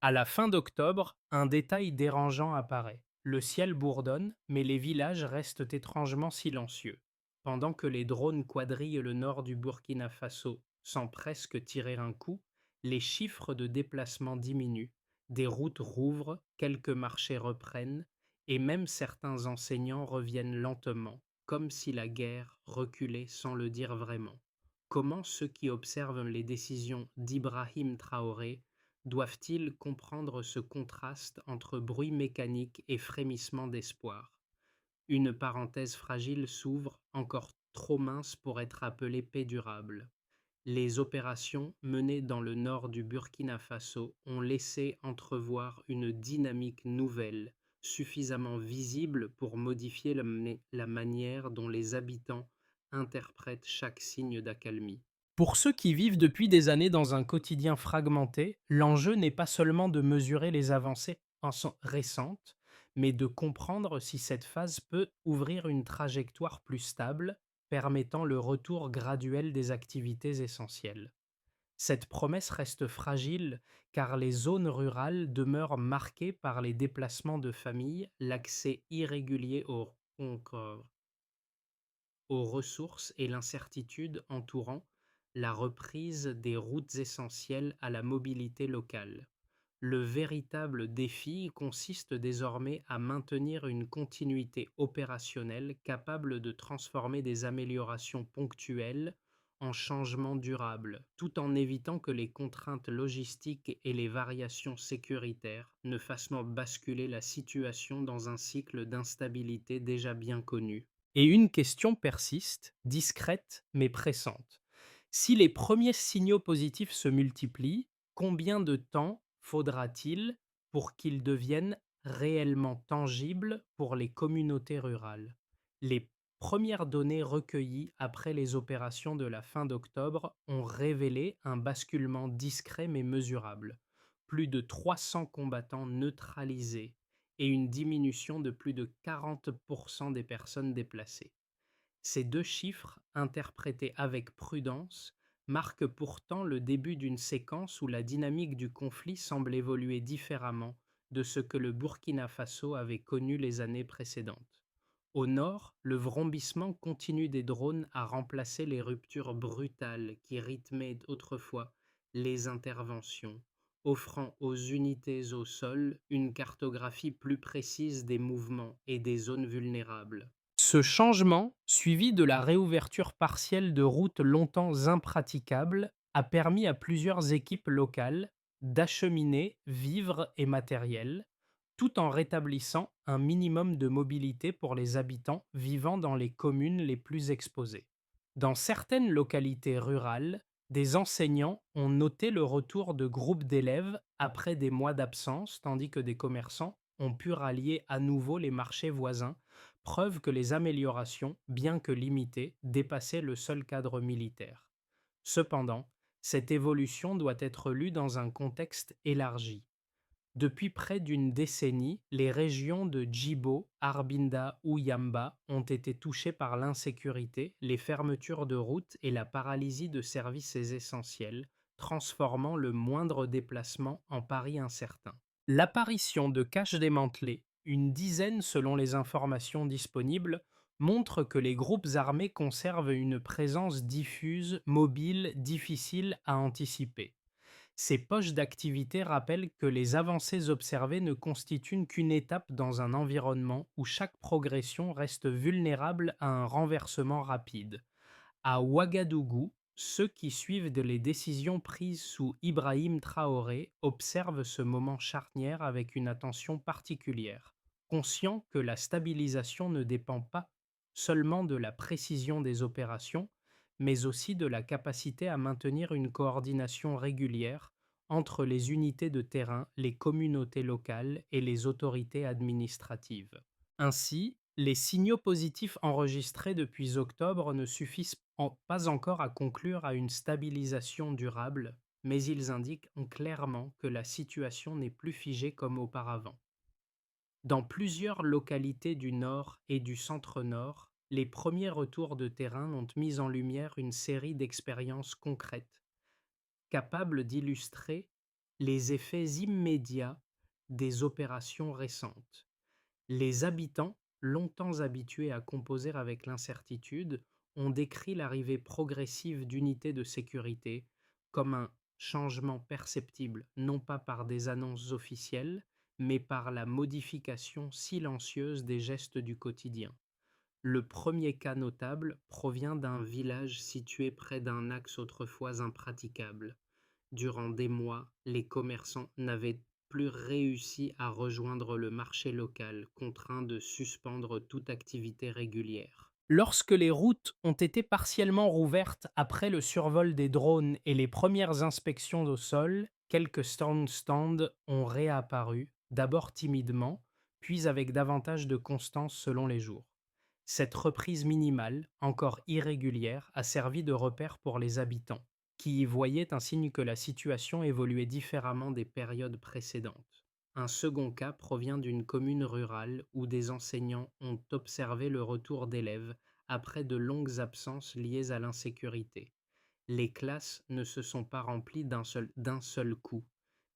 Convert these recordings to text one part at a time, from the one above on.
À la fin d'octobre, un détail dérangeant apparaît. Le ciel bourdonne, mais les villages restent étrangement silencieux. Pendant que les drones quadrillent le nord du Burkina Faso sans presque tirer un coup, les chiffres de déplacement diminuent, des routes rouvrent, quelques marchés reprennent, et même certains enseignants reviennent lentement, comme si la guerre reculait sans le dire vraiment. Comment ceux qui observent les décisions d'Ibrahim Traoré doivent-ils comprendre ce contraste entre bruit mécanique et frémissement d'espoir? Une parenthèse fragile s'ouvre, encore trop mince pour être appelée paix durable. Les opérations menées dans le nord du Burkina Faso ont laissé entrevoir une dynamique nouvelle, suffisamment visible pour modifier la manière dont les habitants interprètent chaque signe d'accalmie. Pour ceux qui vivent depuis des années dans un quotidien fragmenté, l'enjeu n'est pas seulement de mesurer les avancées récentes, mais de comprendre si cette phase peut ouvrir une trajectoire plus stable, permettant le retour graduel des activités essentielles. Cette promesse reste fragile car les zones rurales demeurent marquées par les déplacements de familles, l'accès irrégulier aux ressources et l'incertitude entourant la reprise des routes essentielles à la mobilité locale. Le véritable défi consiste désormais à maintenir une continuité opérationnelle capable de transformer des améliorations ponctuelles en changements durables, tout en évitant que les contraintes logistiques et les variations sécuritaires ne fassent basculer la situation dans un cycle d'instabilité déjà bien connu. Et une question persiste, discrète mais pressante. Si les premiers signaux positifs se multiplient, combien de temps faudra-t-il pour qu'ils deviennent réellement tangibles pour les communautés rurales? Les premières données recueillies après les opérations de la fin d'octobre ont révélé un basculement discret mais mesurable. Plus de 300 combattants neutralisés et une diminution de plus de 40% des personnes déplacées. Ces deux chiffres, interprétés avec prudence, marquent pourtant le début d'une séquence où la dynamique du conflit semble évoluer différemment de ce que le Burkina Faso avait connu les années précédentes. Au nord, le vrombissement continu des drones a remplacé les ruptures brutales qui rythmaient autrefois les interventions, offrant aux unités au sol une cartographie plus précise des mouvements et des zones vulnérables. Ce changement, suivi de la réouverture partielle de routes longtemps impraticables, a permis à plusieurs équipes locales d'acheminer vivres et matériel, tout en rétablissant un minimum de mobilité pour les habitants vivant dans les communes les plus exposées. Dans certaines localités rurales, des enseignants ont noté le retour de groupes d'élèves après des mois d'absence, tandis que des commerçants ont pu rallier à nouveau les marchés voisins, preuve que les améliorations, bien que limitées, dépassaient le seul cadre militaire. Cependant, cette évolution doit être lue dans un contexte élargi. Depuis près d'une décennie, les régions de Djibo, Arbinda ou Yamba ont été touchées par l'insécurité, les fermetures de routes et la paralysie de services essentiels, transformant le moindre déplacement en pari incertain. L'apparition de caches démantelées, une dizaine selon les informations disponibles, montre que les groupes armés conservent une présence diffuse, mobile, difficile à anticiper. Ces poches d'activité rappellent que les avancées observées ne constituent qu'une étape dans un environnement où chaque progression reste vulnérable à un renversement rapide. À Ouagadougou, ceux qui suivent les décisions prises sous Ibrahim Traoré observent ce moment charnière avec une attention particulière, conscients que la stabilisation ne dépend pas seulement de la précision des opérations, mais aussi de la capacité à maintenir une coordination régulière entre les unités de terrain, les communautés locales et les autorités administratives. Ainsi, les signaux positifs enregistrés depuis octobre ne suffisent pas encore à conclure à une stabilisation durable, mais ils indiquent clairement que la situation n'est plus figée comme auparavant. Dans plusieurs localités du nord et du centre-nord, les premiers retours de terrain ont mis en lumière une série d'expériences concrètes, capables d'illustrer Les effets immédiats des opérations récentes. Les habitants, longtemps habitués à composer avec l'incertitude, ont décrit l'arrivée progressive d'unités de sécurité comme un changement perceptible, non pas par des annonces officielles, mais par la modification silencieuse des gestes du quotidien. Le premier cas notable provient d'un village situé près d'un axe autrefois impraticable. Durant des mois, les commerçants n'avaient plus réussi à rejoindre le marché local, contraints de suspendre toute activité régulière. Lorsque les routes ont été partiellement rouvertes après le survol des drones et les premières inspections au sol, quelques stands ont réapparu, d'abord timidement, puis avec davantage de constance selon les jours. Cette reprise minimale, encore irrégulière, a servi de repère pour les habitants, qui y voyaient un signe que la situation évoluait différemment des périodes précédentes. Un second cas provient d'une commune rurale où des enseignants ont observé le retour d'élèves après de longues absences liées à l'insécurité. Les classes ne se sont pas remplies d'un seul coup,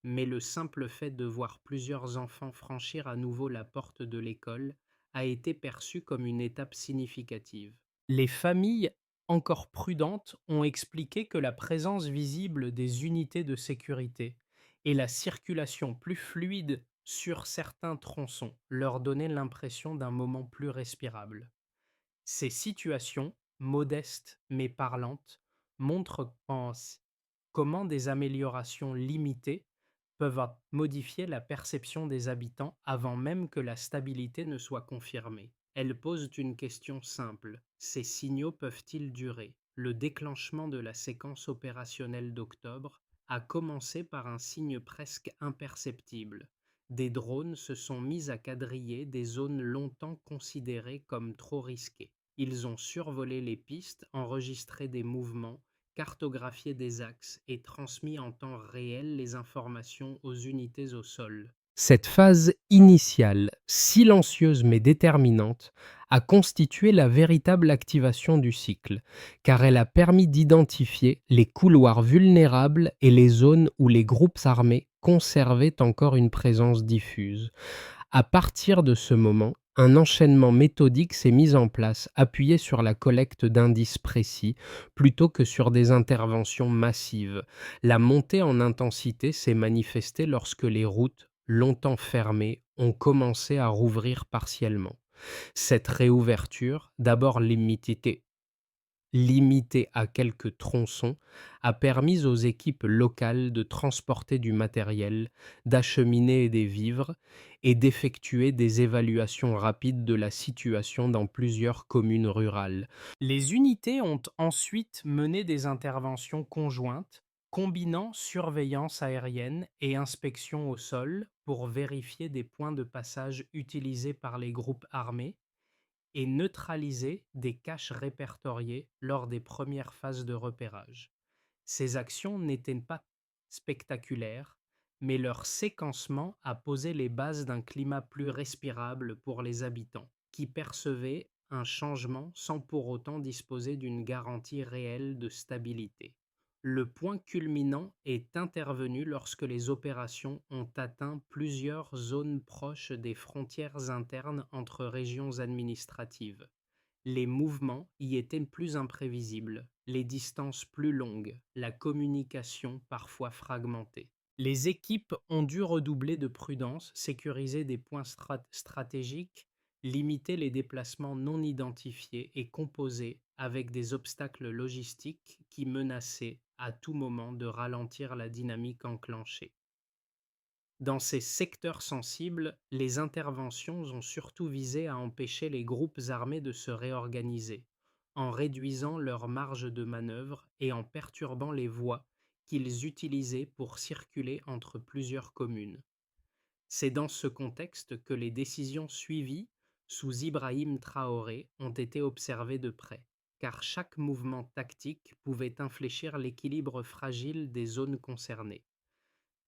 mais le simple fait de voir plusieurs enfants franchir à nouveau la porte de l'école a été perçu comme une étape significative. Les familles, encore prudentes, ont expliqué que la présence visible des unités de sécurité et la circulation plus fluide sur certains tronçons leur donnaient l'impression d'un moment plus respirable. Ces situations, modestes mais parlantes, montrent comment des améliorations limitées peuvent modifier la perception des habitants avant même que la stabilité ne soit confirmée. Elles posent une question simple: ces signaux peuvent-ils durer? Le déclenchement de la séquence opérationnelle d'octobre a commencé par un signe presque imperceptible. Des drones se sont mis à quadriller des zones longtemps considérées comme trop risquées. Ils ont survolé les pistes, enregistré des mouvements, cartographié des axes et transmis en temps réel les informations aux unités au sol. Cette phase initiale, silencieuse mais déterminante, a constitué la véritable activation du cycle, car elle a permis d'identifier les couloirs vulnérables et les zones où les groupes armés conservaient encore une présence diffuse. À partir de ce moment, un enchaînement méthodique s'est mis en place, appuyé sur la collecte d'indices précis, plutôt que sur des interventions massives. La montée en intensité s'est manifestée lorsque les routes, longtemps fermées, ont commencé à rouvrir partiellement. Cette réouverture, d'abord limitée à quelques tronçons, a permis aux équipes locales de transporter du matériel, d'acheminer des vivres et d'effectuer des évaluations rapides de la situation dans plusieurs communes rurales. Les unités ont ensuite mené des interventions conjointes, combinant surveillance aérienne et inspection au sol pour vérifier des points de passage utilisés par les groupes armés et neutraliser des caches répertoriées lors des premières phases de repérage. Ces actions n'étaient pas spectaculaires, mais leur séquencement a posé les bases d'un climat plus respirable pour les habitants, qui percevaient un changement sans pour autant disposer d'une garantie réelle de stabilité. Le point culminant est intervenu lorsque les opérations ont atteint plusieurs zones proches des frontières internes entre régions administratives. Les mouvements y étaient plus imprévisibles, les distances plus longues, la communication parfois fragmentée. Les équipes ont dû redoubler de prudence, sécuriser des points stratégiques, limiter les déplacements non identifiés et composer avec des obstacles logistiques qui menaçaient à tout moment de ralentir la dynamique enclenchée. Dans ces secteurs sensibles, les interventions ont surtout visé à empêcher les groupes armés de se réorganiser, en réduisant leur marge de manœuvre et en perturbant les voies qu'ils utilisaient pour circuler entre plusieurs communes. C'est dans ce contexte que les décisions suivies sous Ibrahim Traoré ont été observées de près, car chaque mouvement tactique pouvait infléchir l'équilibre fragile des zones concernées.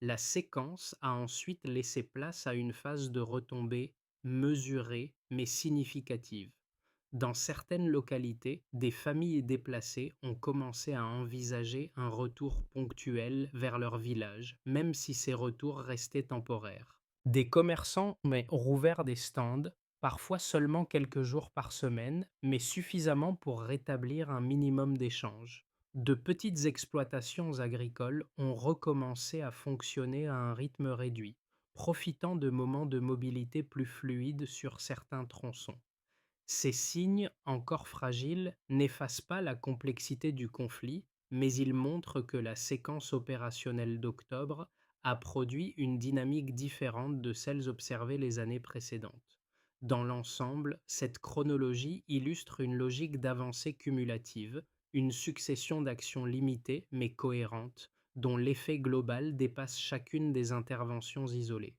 La séquence a ensuite laissé place à une phase de retombée mesurée mais significative. Dans certaines localités, des familles déplacées ont commencé à envisager un retour ponctuel vers leur village, même si ces retours restaient temporaires. Des commerçants ont rouvert des stands, parfois seulement quelques jours par semaine, mais suffisamment pour rétablir un minimum d'échanges. De petites exploitations agricoles ont recommencé à fonctionner à un rythme réduit, profitant de moments de mobilité plus fluides sur certains tronçons. Ces signes, encore fragiles, n'effacent pas la complexité du conflit, mais ils montrent que la séquence opérationnelle d'octobre a produit une dynamique différente de celles observées les années précédentes. Dans l'ensemble, cette chronologie illustre une logique d'avancée cumulative, une succession d'actions limitées mais cohérentes, dont l'effet global dépasse chacune des interventions isolées.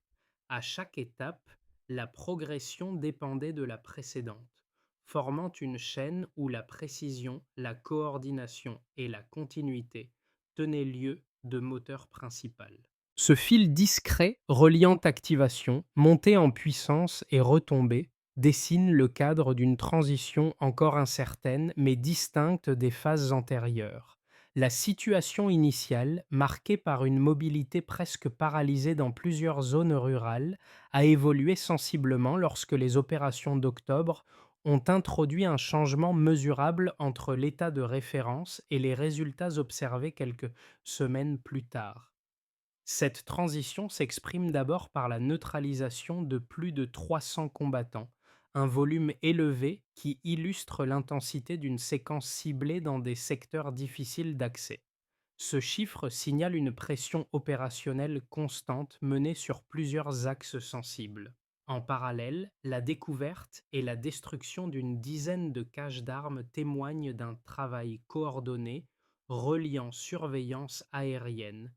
À chaque étape, la progression dépendait de la précédente, formant une chaîne où la précision, la coordination et la continuité tenaient lieu de moteur principal. Ce fil discret reliant activation, montée en puissance et retombée dessine le cadre d'une transition encore incertaine mais distincte des phases antérieures. La situation initiale, marquée par une mobilité presque paralysée dans plusieurs zones rurales, a évolué sensiblement lorsque les opérations d'octobre ont introduit un changement mesurable entre l'état de référence et les résultats observés quelques semaines plus tard. Cette transition s'exprime d'abord par la neutralisation de plus de 300 combattants, un volume élevé qui illustre l'intensité d'une séquence ciblée dans des secteurs difficiles d'accès. Ce chiffre signale une pression opérationnelle constante menée sur plusieurs axes sensibles. En parallèle, la découverte et la destruction d'une dizaine de caches d'armes témoignent d'un travail coordonné reliant surveillance aérienne,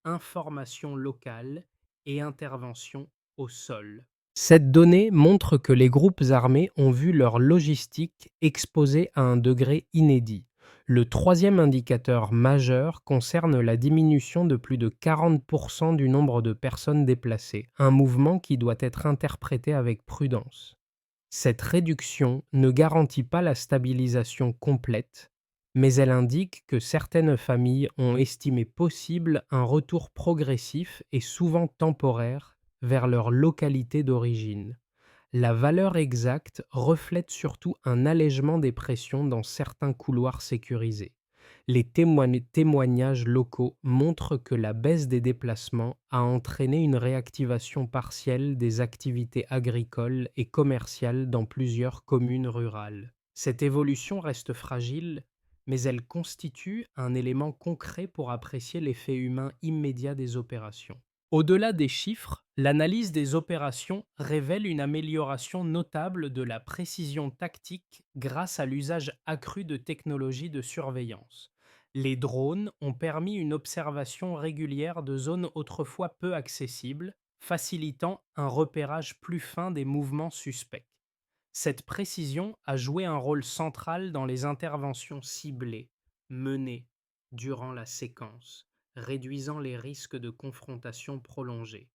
information locale et intervention au sol. Cette donnée montre que les groupes armés ont vu leur logistique exposée à un degré inédit. Le troisième indicateur majeur concerne la diminution de plus de 40% du nombre de personnes déplacées, un mouvement qui doit être interprété avec prudence. Cette réduction ne garantit pas la stabilisation complète, mais elle indique que certaines familles ont estimé possible un retour progressif et souvent temporaire vers leur localité d'origine. La valeur exacte reflète surtout un allègement des pressions dans certains couloirs sécurisés. Les témoignages locaux montrent que la baisse des déplacements a entraîné une réactivation partielle des activités agricoles et commerciales dans plusieurs communes rurales. Cette évolution reste fragile, mais elle constitue un élément concret pour apprécier l'effet humain immédiat des opérations. Au-delà des chiffres, l'analyse des opérations révèle une amélioration notable de la précision tactique grâce à l'usage accru de technologies de surveillance. Les drones ont permis une observation régulière de zones autrefois peu accessibles, facilitant un repérage plus fin des mouvements suspects. Cette précision a joué un rôle central dans les interventions ciblées, menées durant la séquence, réduisant les risques de confrontation prolongée.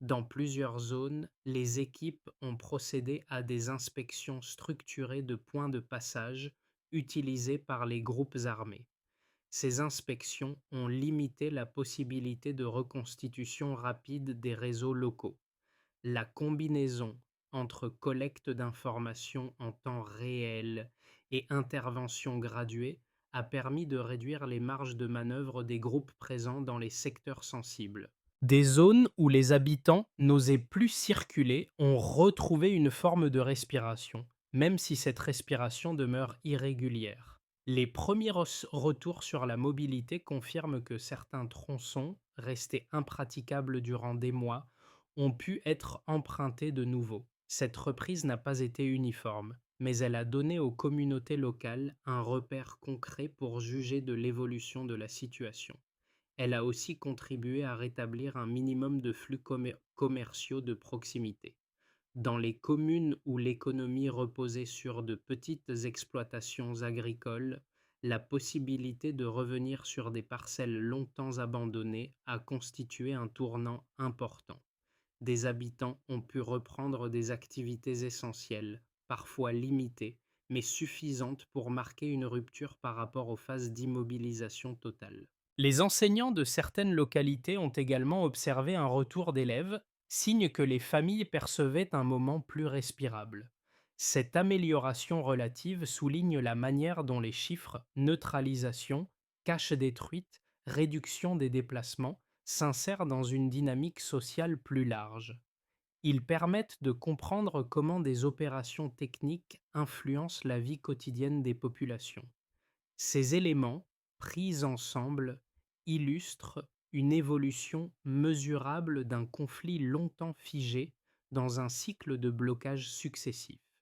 Dans plusieurs zones, les équipes ont procédé à des inspections structurées de points de passage utilisés par les groupes armés. Ces inspections ont limité la possibilité de reconstitution rapide des réseaux locaux. La combinaison entre collecte d'informations en temps réel et intervention graduée a permis de réduire les marges de manœuvre des groupes présents dans les secteurs sensibles. Des zones où les habitants n'osaient plus circuler ont retrouvé une forme de respiration, même si cette respiration demeure irrégulière. Les premiers retours sur la mobilité confirment que certains tronçons, restés impraticables durant des mois, ont pu être empruntés de nouveau. Cette reprise n'a pas été uniforme, mais elle a donné aux communautés locales un repère concret pour juger de l'évolution de la situation. Elle a aussi contribué à rétablir un minimum de flux commerciaux de proximité. Dans les communes où l'économie reposait sur de petites exploitations agricoles, la possibilité de revenir sur des parcelles longtemps abandonnées a constitué un tournant important. Des habitants ont pu reprendre des activités essentielles, parfois limitées, mais suffisante pour marquer une rupture par rapport aux phases d'immobilisation totale. Les enseignants de certaines localités ont également observé un retour d'élèves, signe que les familles percevaient un moment plus respirable. Cette amélioration relative souligne la manière dont les chiffres neutralisation, cache détruite, réduction des déplacements s'insèrent dans une dynamique sociale plus large. Ils permettent de comprendre comment des opérations techniques influencent la vie quotidienne des populations. Ces éléments, pris ensemble, illustrent une évolution mesurable d'un conflit longtemps figé dans un cycle de blocage successifs.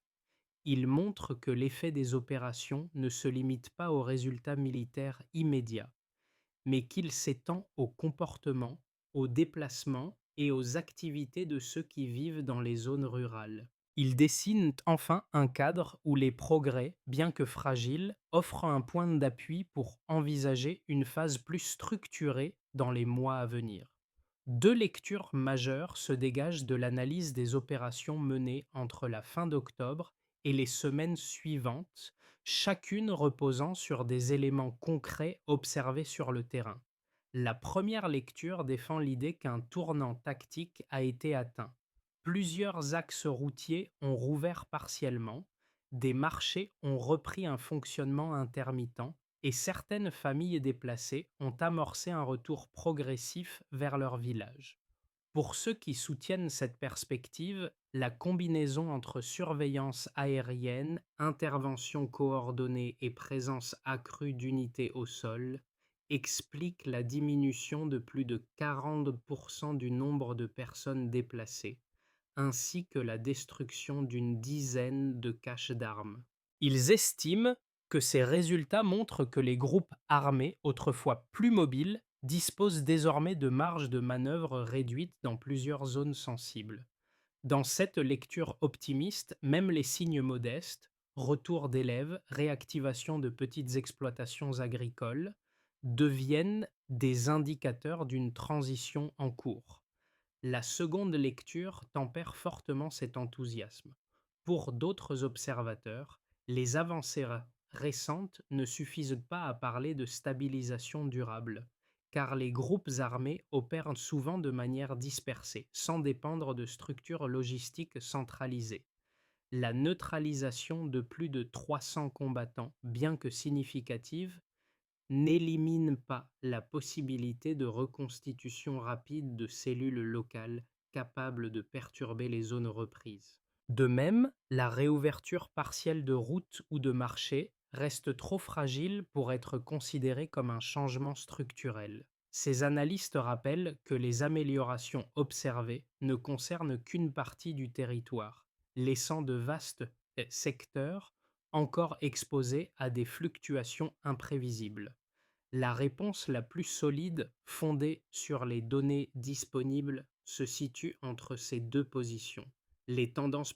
Ils montrent que l'effet des opérations ne se limite pas aux résultats militaires immédiats, mais qu'il s'étend au comportement, aux déplacements et aux activités de ceux qui vivent dans les zones rurales. Il dessine enfin un cadre où les progrès, bien que fragiles, offrent un point d'appui pour envisager une phase plus structurée dans les mois à venir. Deux lectures majeures se dégagent de l'analyse des opérations menées entre la fin d'octobre et les semaines suivantes, chacune reposant sur des éléments concrets observés sur le terrain. La première lecture défend l'idée qu'un tournant tactique a été atteint. Plusieurs axes routiers ont rouvert partiellement, des marchés ont repris un fonctionnement intermittent et certaines familles déplacées ont amorcé un retour progressif vers leur village. Pour ceux qui soutiennent cette perspective, la combinaison entre surveillance aérienne, intervention coordonnée et présence accrue d'unités au sol explique la diminution de plus de 40% du nombre de personnes déplacées, ainsi que la destruction d'une dizaine de caches d'armes. Ils estiment que ces résultats montrent que les groupes armés, autrefois plus mobiles, disposent désormais de marges de manœuvre réduites dans plusieurs zones sensibles. Dans cette lecture optimiste, même les signes modestes, retour d'élèves, réactivation de petites exploitations agricoles, deviennent des indicateurs d'une transition en cours. La seconde lecture tempère fortement cet enthousiasme. Pour d'autres observateurs, les avancées récentes ne suffisent pas à parler de stabilisation durable, car les groupes armés opèrent souvent de manière dispersée, sans dépendre de structures logistiques centralisées. La neutralisation de plus de 300 combattants, bien que significative, n'élimine pas la possibilité de reconstitution rapide de cellules locales capables de perturber les zones reprises. De même, la réouverture partielle de routes ou de marchés reste trop fragile pour être considérée comme un changement structurel. Ces analystes rappellent que les améliorations observées ne concernent qu'une partie du territoire, laissant de vastes secteurs encore exposés à des fluctuations imprévisibles. La réponse la plus solide, fondée sur les données disponibles, se situe entre ces deux positions. Les tendances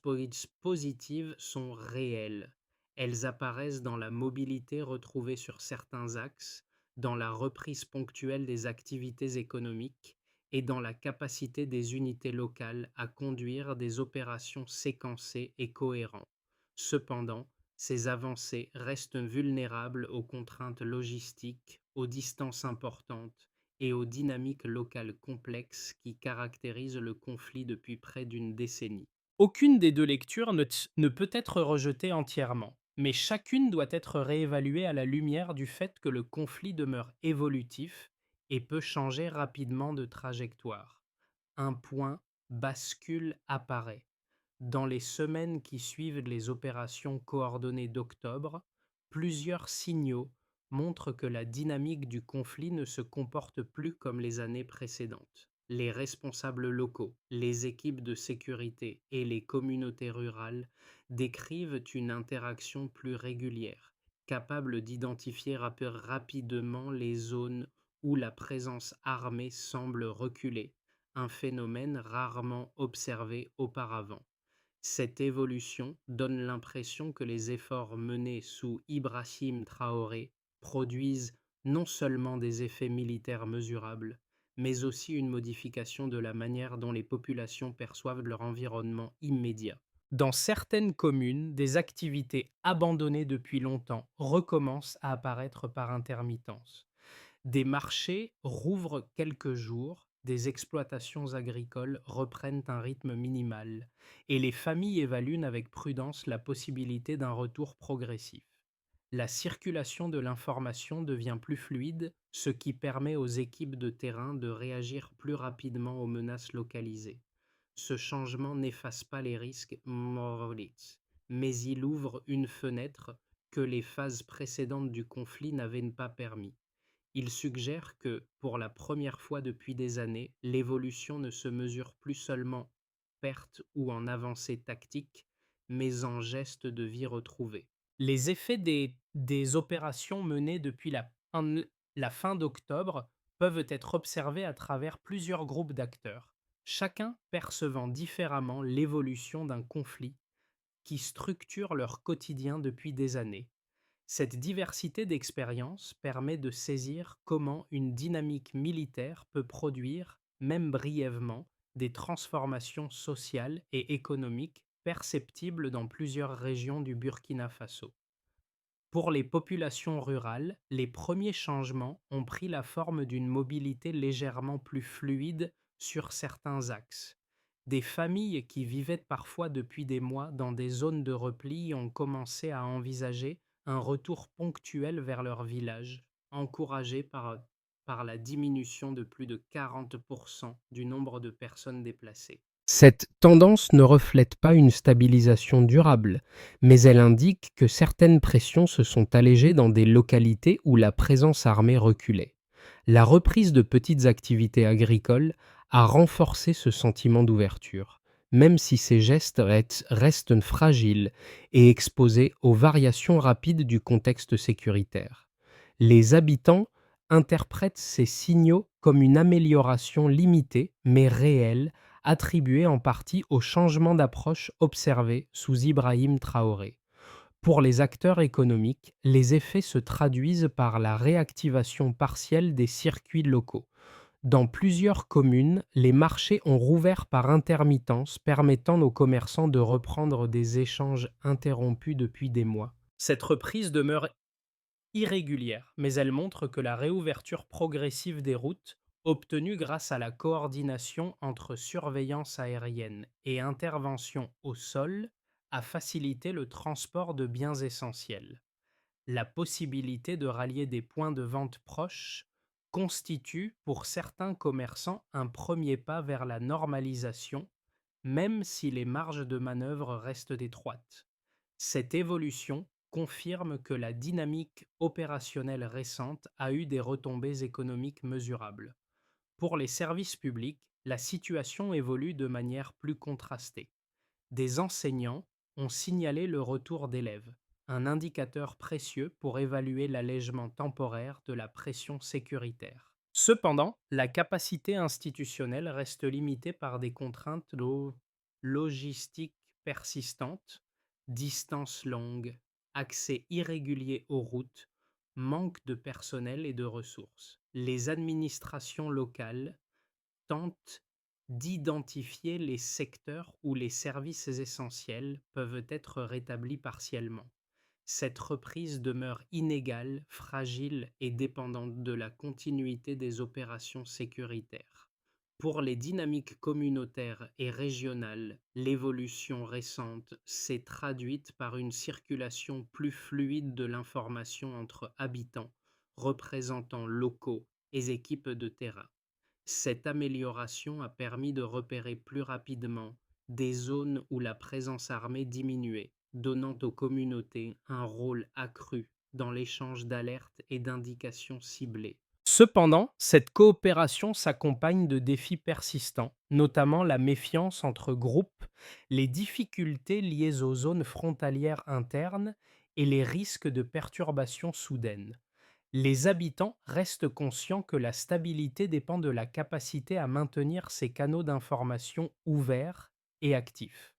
positives sont réelles. Elles apparaissent dans la mobilité retrouvée sur certains axes, dans la reprise ponctuelle des activités économiques et dans la capacité des unités locales à conduire des opérations séquencées et cohérentes. Cependant, ces avancées restent vulnérables aux contraintes logistiques, aux distances importantes et aux dynamiques locales complexes qui caractérisent le conflit depuis près d'une décennie. Aucune des deux lectures ne peut être rejetée entièrement, mais chacune doit être réévaluée à la lumière du fait que le conflit demeure évolutif et peut changer rapidement de trajectoire. Un point bascule apparaît. Dans les semaines qui suivent les opérations coordonnées d'octobre, plusieurs signaux montrent que la dynamique du conflit ne se comporte plus comme les années précédentes. Les responsables locaux, les équipes de sécurité et les communautés rurales décrivent une interaction plus régulière, capable d'identifier rapidement les zones où la présence armée semble reculer, un phénomène rarement observé auparavant. Cette évolution donne l'impression que les efforts menés sous Ibrahim Traoré produisent non seulement des effets militaires mesurables, mais aussi une modification de la manière dont les populations perçoivent leur environnement immédiat. Dans certaines communes, des activités abandonnées depuis longtemps recommencent à apparaître par intermittence. Des marchés rouvrent quelques jours, des exploitations agricoles reprennent un rythme minimal, et les familles évaluent avec prudence la possibilité d'un retour progressif. La circulation de l'information devient plus fluide, ce qui permet aux équipes de terrain de réagir plus rapidement aux menaces localisées. Ce changement n'efface pas les risques Morlitz, mais il ouvre une fenêtre que les phases précédentes du conflit n'avaient pas permis. Il suggère que, pour la première fois depuis des années, l'évolution ne se mesure plus seulement perte ou en avancée tactique, mais en gestes de vie retrouvés. Les effets des opérations menées depuis la fin d'octobre peuvent être observés à travers plusieurs groupes d'acteurs, chacun percevant différemment l'évolution d'un conflit qui structure leur quotidien depuis des années. Cette diversité d'expériences permet de saisir comment une dynamique militaire peut produire, même brièvement, des transformations sociales et économiques perceptibles dans plusieurs régions du Burkina Faso. Pour les populations rurales, les premiers changements ont pris la forme d'une mobilité légèrement plus fluide sur certains axes. Des familles qui vivaient parfois depuis des mois dans des zones de repli ont commencé à envisager un retour ponctuel vers leur village, encouragé par la diminution de plus de 40% du nombre de personnes déplacées. Cette tendance ne reflète pas une stabilisation durable, mais elle indique que certaines pressions se sont allégées dans des localités où la présence armée reculait. La reprise de petites activités agricoles a renforcé ce sentiment d'ouverture, même si ces gestes restent fragiles et exposés aux variations rapides du contexte sécuritaire. Les habitants interprètent ces signaux comme une amélioration limitée mais réelle, attribuée en partie au changement d'approche observé sous Ibrahim Traoré. Pour les acteurs économiques, les effets se traduisent par la réactivation partielle des circuits locaux. Dans plusieurs communes, les marchés ont rouvert par intermittence, permettant aux commerçants de reprendre des échanges interrompus depuis des mois. Cette reprise demeure irrégulière, mais elle montre que la réouverture progressive des routes, obtenue grâce à la coordination entre surveillance aérienne et intervention au sol, a facilité le transport de biens essentiels. La possibilité de rallier des points de vente proches constitue pour certains commerçants un premier pas vers la normalisation, même si les marges de manœuvre restent étroites. Cette évolution confirme que la dynamique opérationnelle récente a eu des retombées économiques mesurables. Pour les services publics, la situation évolue de manière plus contrastée. Des enseignants ont signalé le retour d'élèves, un indicateur précieux pour évaluer l'allègement temporaire de la pression sécuritaire. Cependant, la capacité institutionnelle reste limitée par des contraintes logistiques persistantes, distances longues, accès irrégulier aux routes, manque de personnel et de ressources. Les administrations locales tentent d'identifier les secteurs où les services essentiels peuvent être rétablis partiellement. Cette reprise demeure inégale, fragile et dépendante de la continuité des opérations sécuritaires. Pour les dynamiques communautaires et régionales, l'évolution récente s'est traduite par une circulation plus fluide de l'information entre habitants, représentants locaux et équipes de terrain. Cette amélioration a permis de repérer plus rapidement des zones où la présence armée diminuait, donnant aux communautés un rôle accru dans l'échange d'alertes et d'indications ciblées. Cependant, cette coopération s'accompagne de défis persistants, notamment la méfiance entre groupes, les difficultés liées aux zones frontalières internes et les risques de perturbations soudaines. Les habitants restent conscients que la stabilité dépend de la capacité à maintenir ces canaux d'information ouverts et actifs.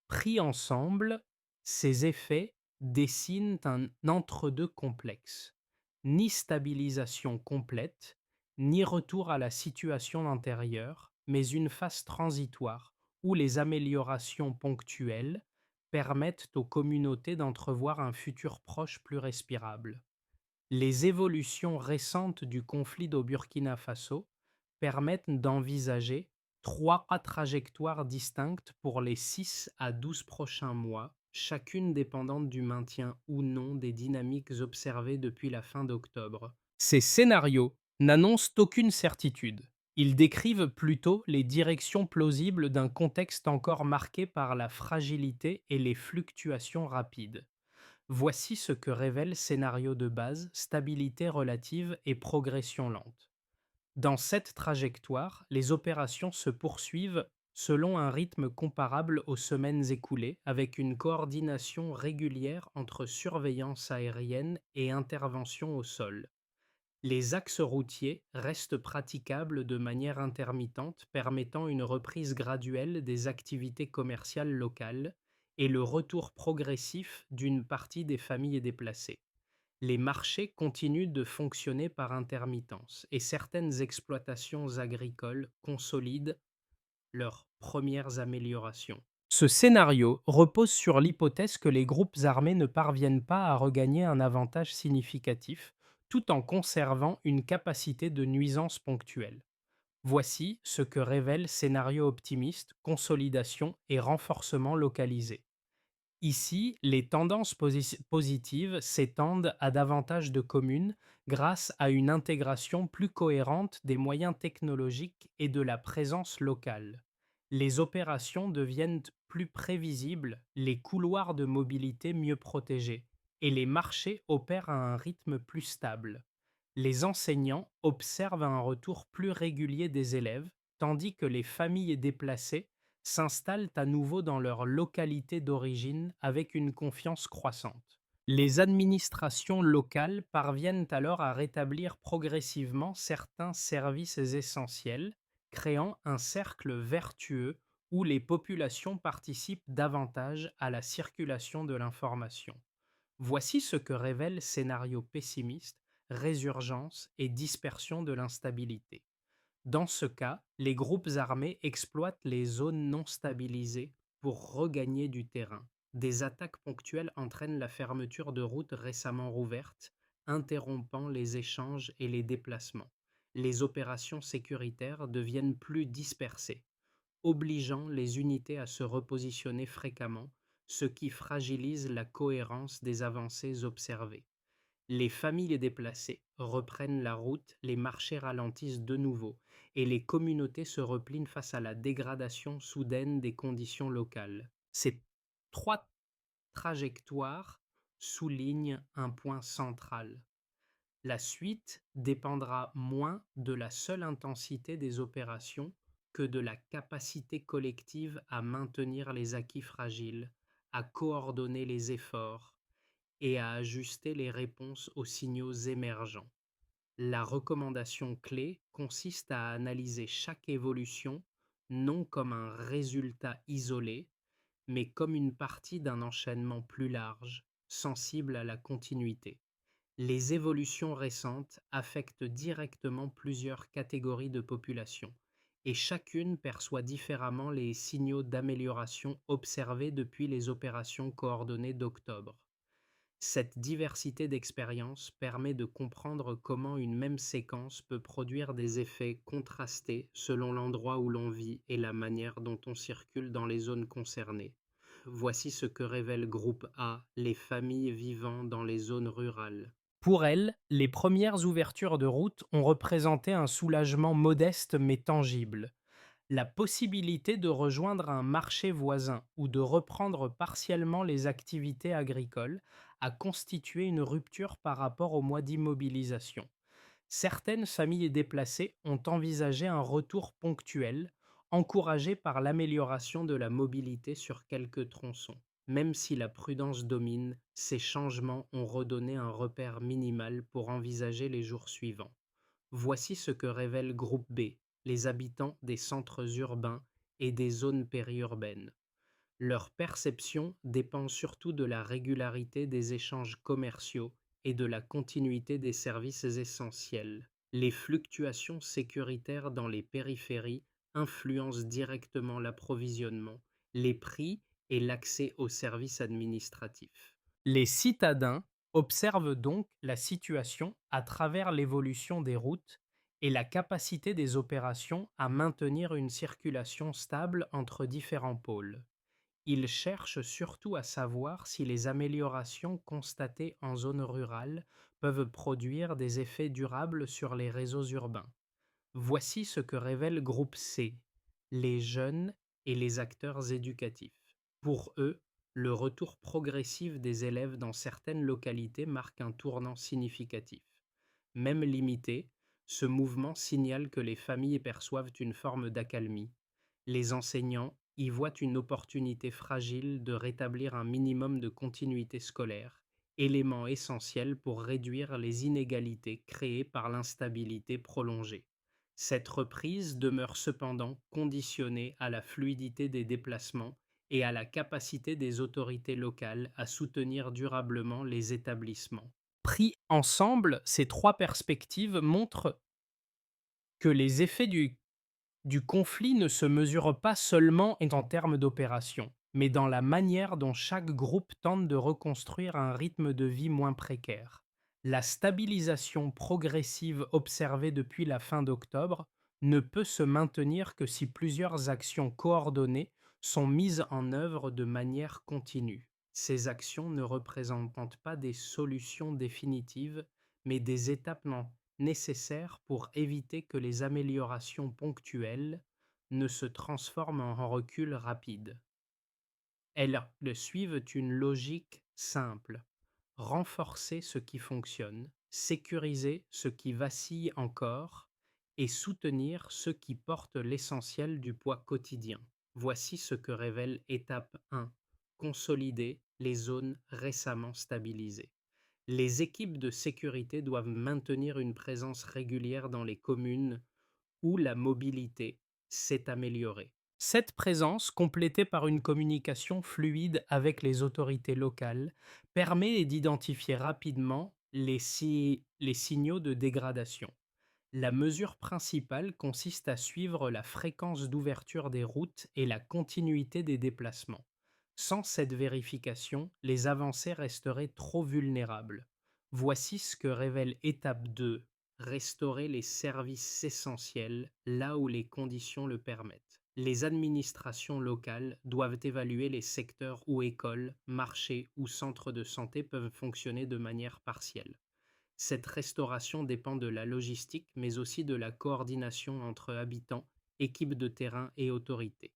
Pris ensemble, ces effets dessinent un entre-deux complexe. Ni stabilisation complète, ni retour à la situation antérieure, mais une phase transitoire où les améliorations ponctuelles permettent aux communautés d'entrevoir un futur proche plus respirable. Les évolutions récentes du conflit au Burkina Faso permettent d'envisager trois trajectoires distinctes pour les 6 à 12 prochains mois, chacune dépendante du maintien ou non des dynamiques observées depuis la fin d'octobre. Ces scénarios n'annoncent aucune certitude. Ils décrivent plutôt les directions plausibles d'un contexte encore marqué par la fragilité et les fluctuations rapides. Voici ce que révèle scénario de base, stabilité relative et progression lente. Dans cette trajectoire, les opérations se poursuivent selon un rythme comparable aux semaines écoulées, avec une coordination régulière entre surveillance aérienne et intervention au sol. Les axes routiers restent praticables de manière intermittente, permettant une reprise graduelle des activités commerciales locales et le retour progressif d'une partie des familles déplacées. Les marchés continuent de fonctionner par intermittence et certaines exploitations agricoles consolident leurs premières améliorations. Ce scénario repose sur l'hypothèse que les groupes armés ne parviennent pas à regagner un avantage significatif tout en conservant une capacité de nuisance ponctuelle. Voici ce que révèle scénario optimiste, consolidation et renforcement localisé. Ici, les tendances positives s'étendent à davantage de communes grâce à une intégration plus cohérente des moyens technologiques et de la présence locale. Les opérations deviennent plus prévisibles, les couloirs de mobilité mieux protégés, et les marchés opèrent à un rythme plus stable. Les enseignants observent un retour plus régulier des élèves, tandis que les familles déplacées s'installent à nouveau dans leur localité d'origine avec une confiance croissante. Les administrations locales parviennent alors à rétablir progressivement certains services essentiels, créant un cercle vertueux où les populations participent davantage à la circulation de l'information. Voici ce que révèle scénario pessimiste, résurgence et dispersion de l'instabilité. Dans ce cas, les groupes armés exploitent les zones non stabilisées pour regagner du terrain. Des attaques ponctuelles entraînent la fermeture de routes récemment rouvertes, interrompant les échanges et les déplacements. Les opérations sécuritaires deviennent plus dispersées, obligeant les unités à se repositionner fréquemment, ce qui fragilise la cohérence des avancées observées. Les familles déplacées reprennent la route, les marchés ralentissent de nouveau et les communautés se replient face à la dégradation soudaine des conditions locales. Ces trois trajectoires soulignent un point central. La suite dépendra moins de la seule intensité des opérations que de la capacité collective à maintenir les acquis fragiles, à coordonner les efforts et à ajuster les réponses aux signaux émergents. La recommandation clé consiste à analyser chaque évolution non comme un résultat isolé, mais comme une partie d'un enchaînement plus large, sensible à la continuité. Les évolutions récentes affectent directement plusieurs catégories de population, et chacune perçoit différemment les signaux d'amélioration observés depuis les opérations coordonnées d'octobre. Cette diversité d'expériences permet de comprendre comment une même séquence peut produire des effets contrastés selon l'endroit où l'on vit et la manière dont on circule dans les zones concernées. Voici ce que révèle Groupe A, les familles vivant dans les zones rurales. Pour elles, les premières ouvertures de routes ont représenté un soulagement modeste mais tangible. La possibilité de rejoindre un marché voisin ou de reprendre partiellement les activités agricoles a constitué une rupture par rapport au mois d'immobilisation. Certaines familles déplacées ont envisagé un retour ponctuel, encouragé par l'amélioration de la mobilité sur quelques tronçons. Même si la prudence domine, ces changements ont redonné un repère minimal pour envisager les jours suivants. Voici ce que révèle Groupe B, les habitants des centres urbains et des zones périurbaines. Leur perception dépend surtout de la régularité des échanges commerciaux et de la continuité des services essentiels. Les fluctuations sécuritaires dans les périphéries influencent directement l'approvisionnement, les prix et l'accès aux services administratifs. Les citadins observent donc la situation à travers l'évolution des routes et la capacité des opérations à maintenir une circulation stable entre différents pôles. Ils cherchent surtout à savoir si les améliorations constatées en zone rurale peuvent produire des effets durables sur les réseaux urbains. Voici ce que révèle Groupe C, les jeunes et les acteurs éducatifs. Pour eux, le retour progressif des élèves dans certaines localités marque un tournant significatif. Même limité, ce mouvement signale que les familles perçoivent une forme d'accalmie. Les enseignants y voient une opportunité fragile de rétablir un minimum de continuité scolaire, élément essentiel pour réduire les inégalités créées par l'instabilité prolongée. Cette reprise demeure cependant conditionnée à la fluidité des déplacements et à la capacité des autorités locales à soutenir durablement les établissements. Pris ensemble, ces trois perspectives montrent que les effets du conflit ne se mesurent pas seulement en termes d'opération, mais dans la manière dont chaque groupe tente de reconstruire un rythme de vie moins précaire. La stabilisation progressive observée depuis la fin d'octobre ne peut se maintenir que si plusieurs actions coordonnées sont mises en œuvre de manière continue. Ces actions ne représentent pas des solutions définitives, mais des étapes nécessaires pour éviter que les améliorations ponctuelles ne se transforment en recul rapide. Elles suivent une logique simple: renforcer ce qui fonctionne, sécuriser ce qui vacille encore et soutenir ceux qui portent l'essentiel du poids quotidien. Voici ce que révèle étape 1: consolider les zones récemment stabilisées. Les équipes de sécurité doivent maintenir une présence régulière dans les communes où la mobilité s'est améliorée. Cette présence, complétée par une communication fluide avec les autorités locales, permet d'identifier rapidement les signaux de dégradation. La mesure principale consiste à suivre la fréquence d'ouverture des routes et la continuité des déplacements. Sans cette vérification, les avancées resteraient trop vulnérables. Voici ce que révèle étape 2: restaurer les services essentiels là où les conditions le permettent. Les administrations locales doivent évaluer les secteurs où écoles, marchés ou centres de santé peuvent fonctionner de manière partielle. Cette restauration dépend de la logistique, mais aussi de la coordination entre habitants, équipes de terrain et autorités.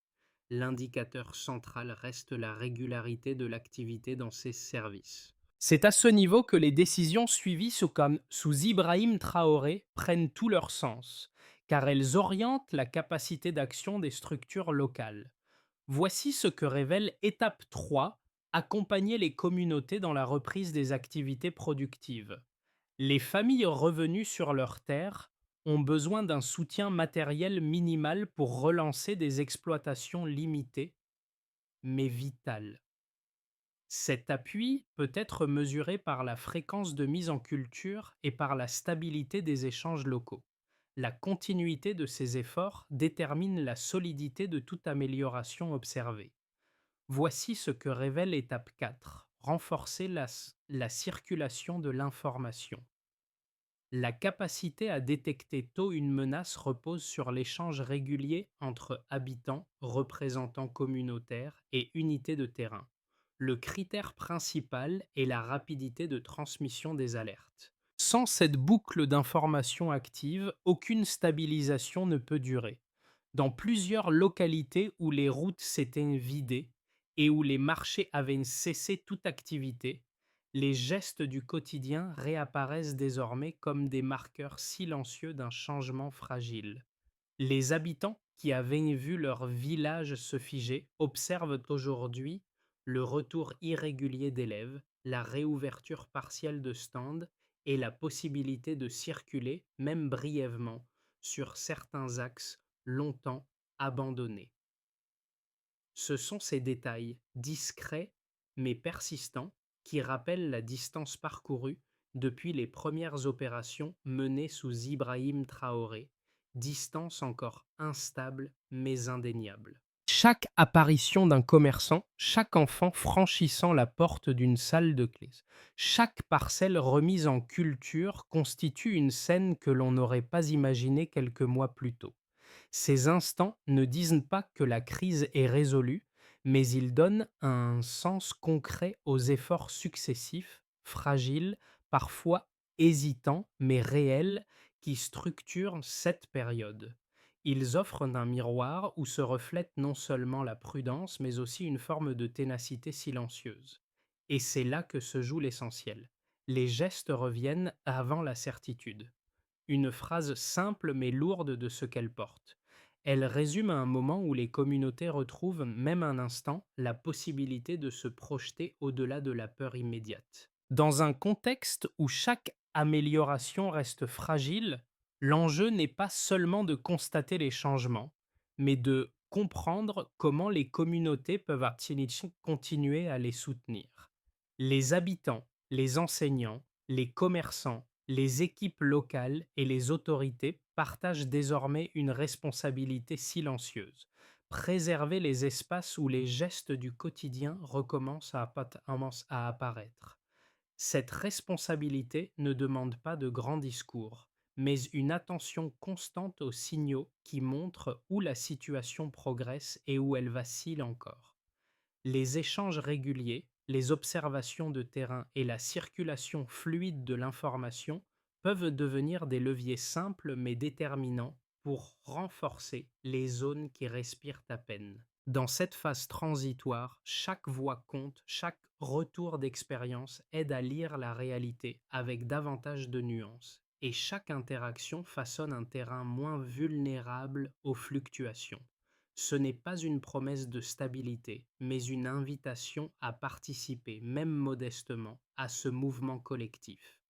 L'indicateur central reste la régularité de l'activité dans ces services. C'est à ce niveau que les décisions suivies sous Ibrahim Traoré prennent tout leur sens, car elles orientent la capacité d'action des structures locales. Voici ce que révèle étape 3: accompagner les communautés dans la reprise des activités productives. Les familles revenues sur leurs terres ont besoin d'un soutien matériel minimal pour relancer des exploitations limitées, mais vitales. Cet appui peut être mesuré par la fréquence de mise en culture et par la stabilité des échanges locaux. La continuité de ces efforts détermine la solidité de toute amélioration observée. Voici ce que révèle étape 4: renforcer la circulation de l'information. La capacité à détecter tôt une menace repose sur l'échange régulier entre habitants, représentants communautaires et unités de terrain. Le critère principal est la rapidité de transmission des alertes. Sans cette boucle d'information active, aucune stabilisation ne peut durer. Dans plusieurs localités où les routes s'étaient vidées et où les marchés avaient cessé toute activité, les gestes du quotidien réapparaissent désormais comme des marqueurs silencieux d'un changement fragile. Les habitants qui avaient vu leur village se figer observent aujourd'hui le retour irrégulier d'élèves, la réouverture partielle de stands et la possibilité de circuler, même brièvement, sur certains axes longtemps abandonnés. Ce sont ces détails, discrets mais persistants, qui rappellent la distance parcourue depuis les premières opérations menées sous Ibrahim Traoré distance encore instable mais indéniable. Chaque apparition d'un commerçant, chaque enfant franchissant la porte d'une salle de classe, chaque parcelle remise en culture constitue une scène que l'on n'aurait pas imaginée quelques mois plus tôt. Ces instants ne disent pas que la crise est résolue, mais ils donnent un sens concret aux efforts successifs, fragiles, parfois hésitants, mais réels, qui structurent cette période. Ils offrent un miroir où se reflète non seulement la prudence, mais aussi une forme de ténacité silencieuse. Et c'est là que se joue l'essentiel. Les gestes reviennent avant la certitude. Une phrase simple mais lourde de ce qu'elle porte. Elle résume un moment où les communautés retrouvent, même un instant, la possibilité de se projeter au-delà de la peur immédiate. Dans un contexte où chaque amélioration reste fragile, l'enjeu n'est pas seulement de constater les changements, mais de comprendre comment les communautés peuvent continuer à les soutenir. Les habitants, les enseignants, les commerçants, les équipes locales et les autorités partagent désormais une responsabilité silencieuse: préserver les espaces où les gestes du quotidien recommencent à apparaître. Cette responsabilité ne demande pas de grands discours, mais une attention constante aux signaux qui montrent où la situation progresse et où elle vacille encore. Les échanges réguliers, les observations de terrain et la circulation fluide de l'information peuvent devenir des leviers simples mais déterminants pour renforcer les zones qui respirent à peine. Dans cette phase transitoire, chaque voix compte, chaque retour d'expérience aide à lire la réalité avec davantage de nuances, et chaque interaction façonne un terrain moins vulnérable aux fluctuations. Ce n'est pas une promesse de stabilité, mais une invitation à participer, même modestement, à ce mouvement collectif.